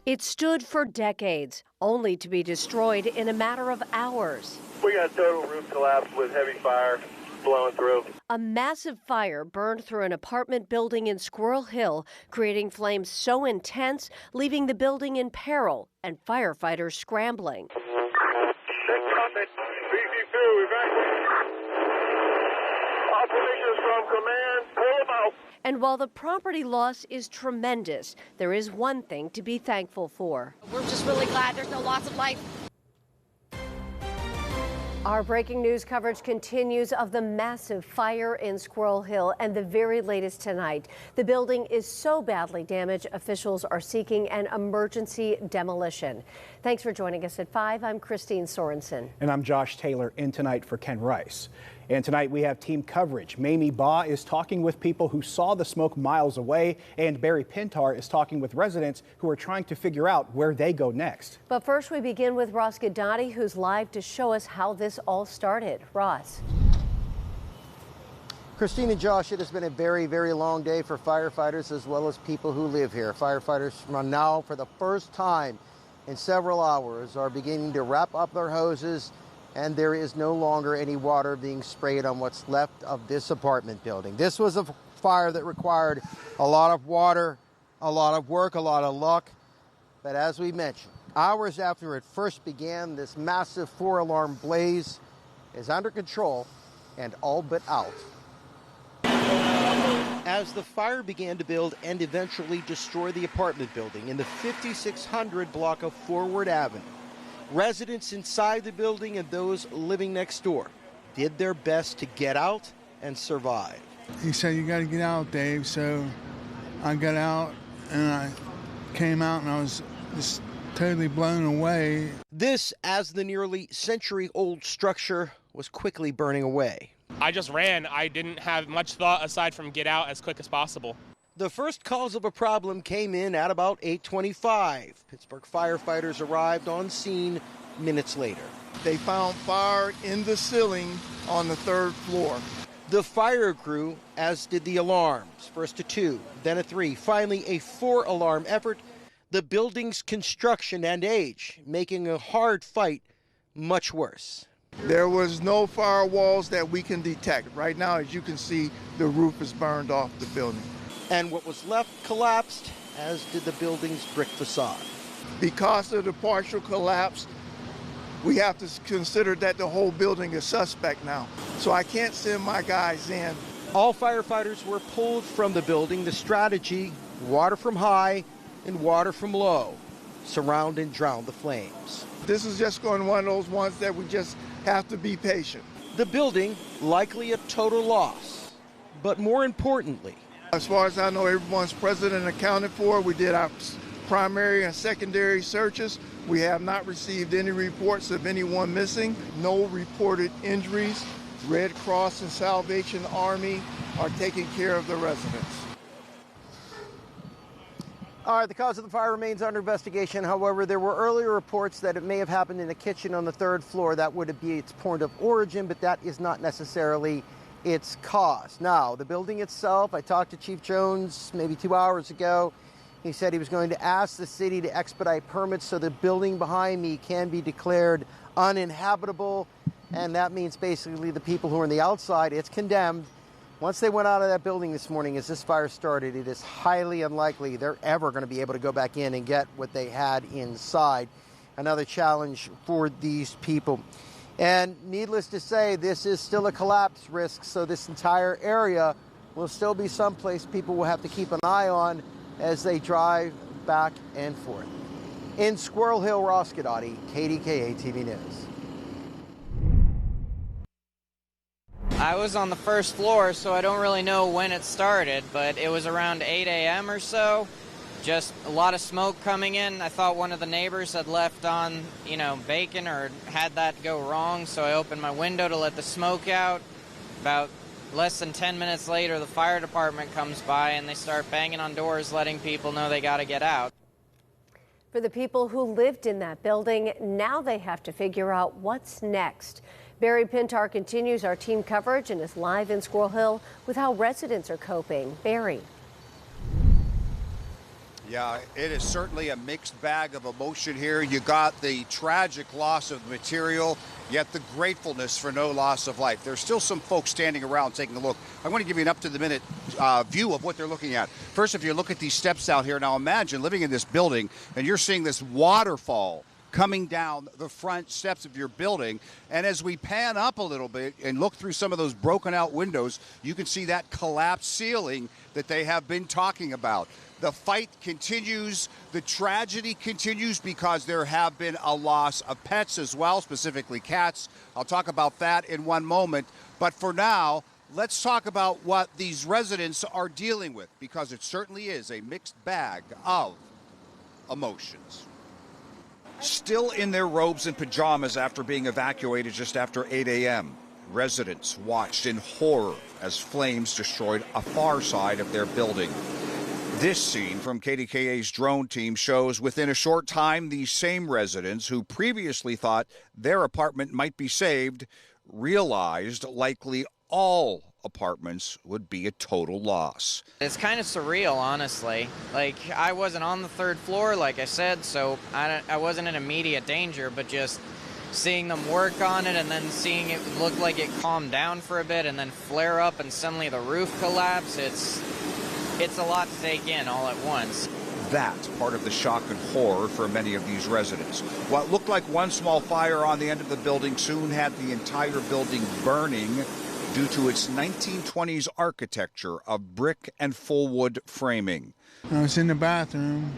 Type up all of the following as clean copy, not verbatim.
It stood for decades, only to be destroyed in a matter of hours. We got a total roof collapse with heavy fire blowing through. A massive fire burned through an apartment building in Squirrel Hill, creating flames so intense, leaving the building in peril and firefighters scrambling. Operations from command, pull them out. And while the property loss is tremendous, there is one thing to be thankful for. We're just really glad there's no loss of life. Our breaking news coverage continues of the massive fire in Squirrel Hill and the very latest tonight. The building is so badly damaged, officials are seeking an emergency demolition. Thanks for joining us at 5. I'm Christine Sorensen. And I'm Josh Taylor, in tonight for Ken Rice. And tonight we have team coverage. Mamie Bah is talking with people who saw the smoke miles away, and Barry Pintar is talking with residents who are trying to figure out where they go next. But first we begin with Ross Guidotti, who's live to show us how this all started. Ross. Christine and Josh, it has been a very, very long day for firefighters as well as people who live here. Firefighters from now, for the first time in several hours, are beginning to wrap up their hoses, and there is no longer any water being sprayed on what's left of this apartment building. This was a fire that required a lot of water, a lot of work, a lot of luck. But as we mentioned, hours after it first began, this massive 4-alarm blaze is under control and all but out. As the fire began to build and eventually destroy the apartment building in the 5600 block of Forward Avenue, residents inside the building and those living next door did their best to get out and survive. He said, "You got to get out, Dave." So I got out and I came out and I was just totally blown away. This as the nearly century-old structure was quickly burning away. I just ran. I didn't have much thought aside from get out as quick as possible. The first calls of a problem came in at about 8:25. Pittsburgh firefighters arrived on scene minutes later. They found fire in the ceiling on the 3rd floor. The fire crew, as did the alarms, first a 2, then a 3, finally a 4-alarm effort. The building's construction and age making a hard fight much worse. There was no firewalls that we can detect. Right now, as you can see, the roof is burned off the building. And what was left collapsed, as did the building's brick facade. Because of the partial collapse, we have to consider that the whole building is suspect now. So I can't send my guys in. All firefighters were pulled from the building. The strategy, water from high and water from low, surround and drown the flames. This is just going to be one of those ones that we just have to be patient. The building, likely a total loss, but more importantly, as far as I know, everyone's present and accounted for. We did our primary and secondary searches. We have not received any reports of anyone missing. No reported injuries. Red Cross and Salvation Army are taking care of the residents. All right, the cause of the fire remains under investigation. However, there were earlier reports that it may have happened in a kitchen on the 3rd floor. That would be its point of origin, but that is not necessarily its cause. Now, the building itself, I talked to Chief Jones maybe 2 hours ago. He said he was going to ask the city to expedite permits so the building behind me can be declared uninhabitable. And that means basically the people who are on the outside, it's condemned. Once they went out of that building this morning, as this fire started, it is highly unlikely they're ever going to be able to go back in and get what they had inside. Another challenge for these people. And needless to say, this is still a collapse risk, so this entire area will still be someplace people will have to keep an eye on as they drive back and forth. In Squirrel Hill, Ross Guidotti, KDKA-TV News. I was on the 1st floor, so I don't really know when it started, but it was around 8 a.m. or so. Just a lot of smoke coming in. I thought one of the neighbors had left on, bacon or had that go wrong, so I opened my window to let the smoke out. About less than 10 minutes later, the fire department comes by and they start banging on doors, letting people know they got to get out. For the people who lived in that building, now they have to figure out what's next. Barry Pintar continues our team coverage and is live in Squirrel Hill with how residents are coping. Barry. Yeah, it is certainly a mixed bag of emotion here. You got the tragic loss of material, yet the gratefulness for no loss of life. There's still some folks standing around taking a look. I want to give you an up-to-the-minute view of what they're looking at. First, if you look at these steps out here, now imagine living in this building and you're seeing this waterfall coming down the front steps of your building. And as we pan up a little bit and look through some of those broken out windows, you can see that collapsed ceiling that they have been talking about. The fight continues, the tragedy continues because there have been a loss of pets as well, specifically cats. I'll talk about that in one moment. But for now, let's talk about what these residents are dealing with, because it certainly is a mixed bag of emotions. Still in their robes and pajamas after being evacuated just after 8 a.m., residents watched in horror as flames destroyed a far side of their building. This scene from KDKA's drone team shows within a short time these same residents who previously thought their apartment might be saved realized likely all apartments would be a total loss. It's kind of surreal, honestly. Like, I wasn't on the third floor, like I said, so I wasn't in immediate danger, but just seeing them work on it and then seeing it look like it calmed down for a bit and then flare up and suddenly the roof collapse, it's a lot to take in all at once. That's part of the shock and horror for many of these residents. What looked like one small fire on the end of the building soon had the entire building burning due to its 1920s architecture of brick and full wood framing. I was in the bathroom,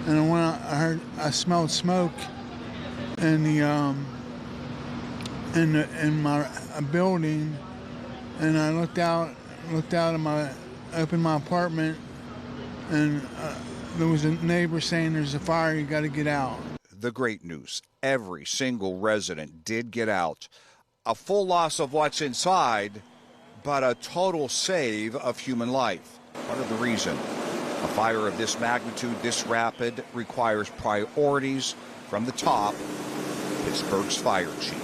and when I smelled smoke in in my building, and I looked out and opened my apartment, and there was a neighbor saying there's a fire, you got to get out. The great news, every single resident did get out. A full loss of what's inside, but a total save of human life. Part of the reason a fire of this magnitude, this rapid, requires priorities from the top, Pittsburgh's fire chief.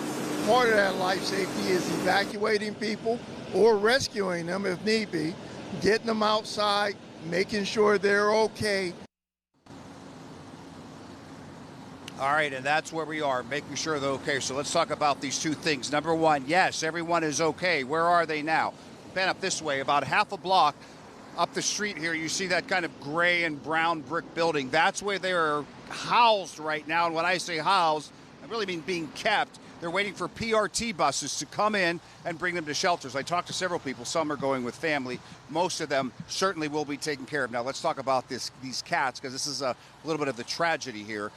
Part of that life safety is evacuating people or rescuing them if need be, getting them outside, making sure they're okay. All right, and that's where we are, making sure they're okay. So let's talk about these two things. Number one, yes, everyone is okay. Where are they now? Been up this way, about half a block up the street here. You see that kind of gray and brown brick building. That's where they are housed right now. And when I say housed, I really mean being kept. They're waiting for PRT buses to come in and bring them to shelters. I talked to several people. Some are going with family. Most of them certainly will be taken care of. Now, let's talk about these cats, because this is a little bit of the tragedy here.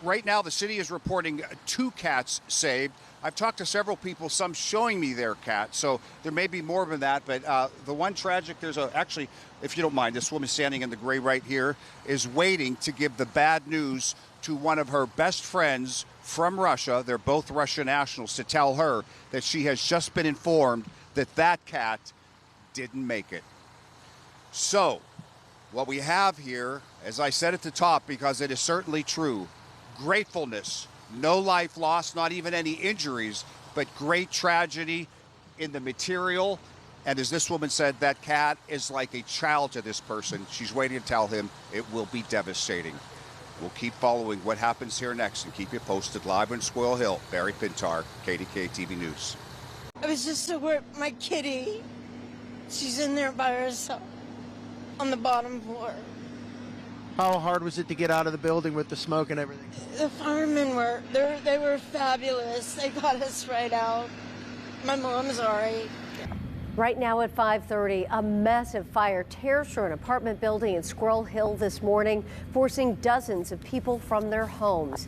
Right now, the city is reporting 2 cats saved. I've talked to several people, some showing me their cat, so there may be more than that. But the one tragic, actually, if you don't mind, this woman standing in the gray right here is waiting to give the bad news to one of her best friends from Russia. They're both Russian nationals, to tell her that she has just been informed that that cat didn't make it. So what we have here, as I said at the top, because it is certainly true, gratefulness, no life lost, not even any injuries, but great tragedy in the material. And as this woman said, that cat is like a child to this person. She's waiting to tell him it will be devastating. We'll keep following what happens here next and keep you posted. Live in Squirrel Hill, Barry Pintar, KDKA-TV News. I was just so worried. My kitty, she's in there by herself on the bottom floor. How hard was it to get out of the building with the smoke and everything? The firemen they were fabulous. They got us right out. My mom's all right. Right now at 5:30, a massive fire tears through an apartment building in Squirrel Hill this morning, forcing dozens of people from their homes.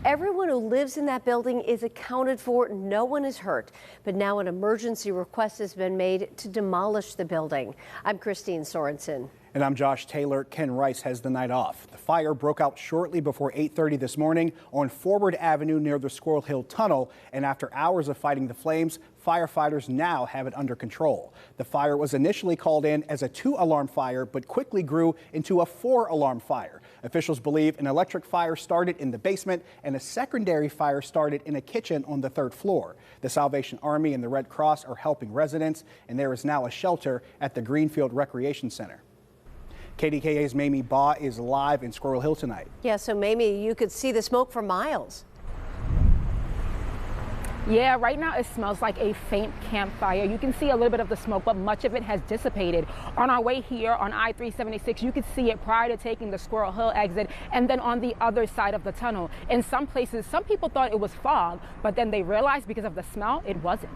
Everyone who lives in that building is accounted for. No one is hurt. But now an emergency request has been made to demolish the building. I'm Christine Sorensen. And I'm Josh Taylor. Ken Rice has the night off. The fire broke out shortly before 8:30 this morning on Forward Avenue near the Squirrel Hill Tunnel. And after hours of fighting the flames, firefighters now have it under control. The fire was initially called in as a 2-alarm fire, but quickly grew into a 4-alarm fire. Officials believe an electric fire started in the basement and a secondary fire started in a kitchen on the 3rd floor. The Salvation Army and the Red Cross are helping residents, and there is now a shelter at the Greenfield Recreation Center. KDKA's Mamie Bah is live in Squirrel Hill tonight. Yeah, so Mamie, you could see the smoke for miles. Yeah, right now it smells like a faint campfire. You can see a little bit of the smoke, but much of it has dissipated. On our way here on I-376, you could see it prior to taking the Squirrel Hill exit and then on the other side of the tunnel. In some places, some people thought it was fog, but then they realized because of the smell, it wasn't.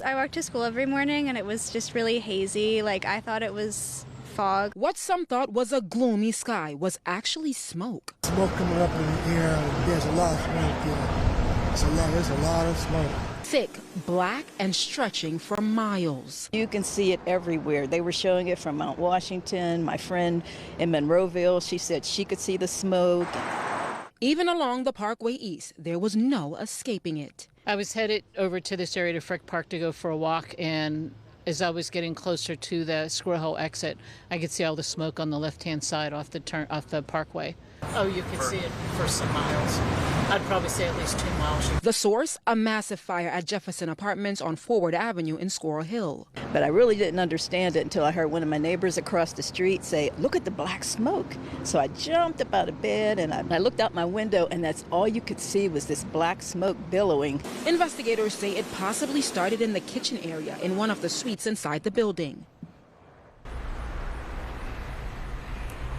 I walk to school every morning and it was just really hazy. Like, I thought it was fog. What some thought was a gloomy sky was actually smoke. Smoke coming up in the air. There's a lot of smoke here. There's a lot of smoke. Thick, black, and stretching for miles. You can see it everywhere. They were showing it from Mount Washington. My friend in Monroeville, she said she could see the smoke. Even along the Parkway East, there was no escaping it. I was headed over to this area to Frick Park to go for a walk, and as I was getting closer to the Squirrel Hill exit, I could see all the smoke on the left-hand side off the parkway. Oh, you could see it for some miles. I'd probably say at least 2 miles. The source, a massive fire at Jefferson Apartments on Forward Avenue in Squirrel Hill. But I really didn't understand it until I heard one of my neighbors across the street say, "Look at the black smoke." So I jumped up out of bed and I looked out my window, and that's all you could see was this black smoke billowing. Investigators say it possibly started in the kitchen area in one of the suites inside the building.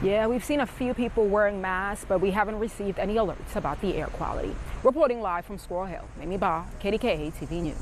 Yeah, we've seen a few people wearing masks, but we haven't received any alerts about the air quality. Reporting live from Squirrel Hill, Mamie Bah, KDKA-TV News.